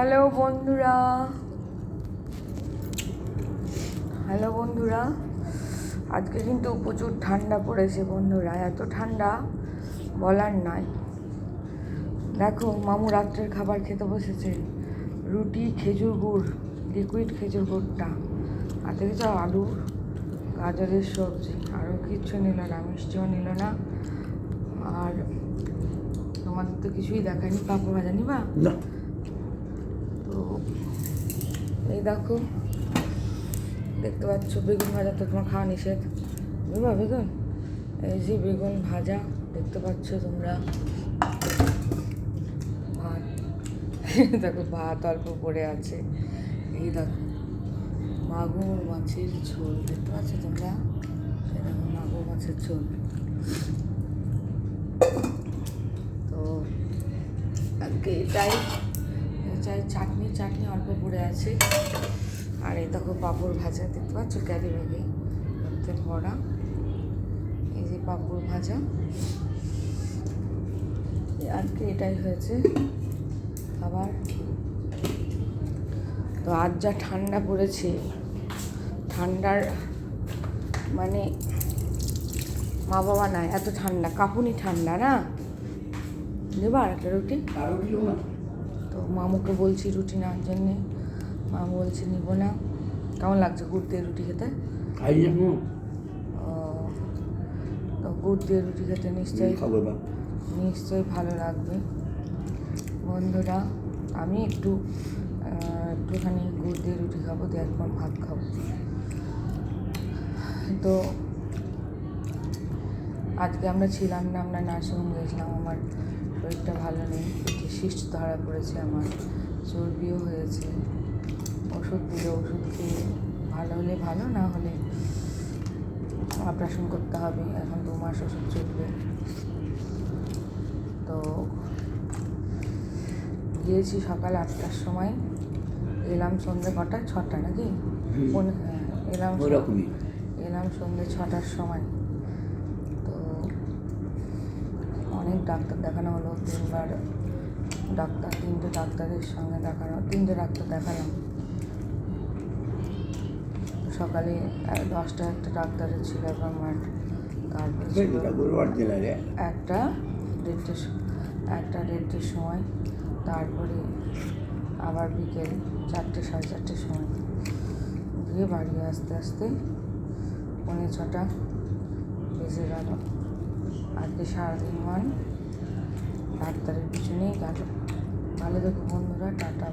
Hello বন্ধুরা, আজকে কিন্তু প্রচুর ঠান্ডা পড়েছে বন্ধুরা। এত ঠান্ডা বলার নাই। দেখো মামু রাত্রের খাবার খেতে বসেছে, রুটি খেজুর গুড়, লিকুইড খেজুর গুড়টা, আর দেখেছো আলু গাজরের সবজি, আরও কিচ্ছু নিল না, মিষ্টিও নিল না। আর তোমাদের তো কিছুই দেখায়নি, পাপড় ভাজা নিবা না? তো এই দেখো, দেখতে পাচ্ছ বেগুন ভাজা, তো তোমার খাওয়া নিষেধ, বুঝবা? বেগুন, এই যে বেগুন ভাজা দেখতে পাচ্ছ তোমরা। ভাত দেখো, ভাত অল্প পড়ে আছে। এই দেখো মাগুর মাছের ঝোল দেখতে পাচ্ছ তোমরা, সেরকম মাগুর মাছের ঝোল। তো আজকে এটাই চাটনি অল্প পড়ে আছে। আর এই দেখো পাঁপড় ভাজা দেখতে পাচ্ছ, ক্যারি ব্যাগে মধ্যে ভরা। এই যে পাঁপড় ভাজা, আজকে এটাই হয়েছে খাবার। তো আজ যা ঠান্ডা পড়েছে, ঠান্ডার মানে মা বাবা নাই, এত ঠান্ডা, কাঁপুনি ঠান্ডা না। দেবা আর একটা রুটি? তো মামুকে বলছি রুটি নেওয়ার জন্যে, মামু বলছে নিব না। কেমন লাগছে গুড় দিয়ে রুটি খেতে? তো গুড় দিয়ে রুটি খেতে নিশ্চয়ই ভালো লাগবে বন্ধুরা। আমি একটুখানি গুড় দিয়ে রুটি খাবো, দিয়ে একবার ভাত খাবো। তো আজকে আমরা ছিলাম না, আমরা নার্সিংহোম গেছিলাম। আমার শরীরটা ভালো নেই, পেটে সিস্ট ধরা পড়েছে, আমার চর্বিও হয়েছে। ওষুধ দিলে, ওষুধ খেয়ে ভালো হলে ভালো, না হলে অপারেশন করতে হবে। এখন 2 মাস ওষুধ চলবে। তো গিয়েছি সকাল 8টার সময়, এলাম সন্ধ্যে কটা, 6টা নাকি? এলাম সন্ধ্যে 6টার সময়। তো অনেক ডাক্তার দেখানো হলো, 3বার ডাক্তার, 3টে ডাক্তারের সঙ্গে দেখানো, 3টে ডাক্তার দেখালাম। সকালে 10টা একটা ডাক্তারের ছিল অ্যাপয়েন্টমেন্ট, তারপরে একটা 1:30 সময়, তারপরে আবার বিকেল 4টে, 4:30 সময়, দিয়ে বাড়ি আস্তে আস্তে 5:45 বেজে গেল। আজকে সারাদিন ডাক্তারের পিছনেই গেল। ভালো দেখো বন্ধুরা, টাটা।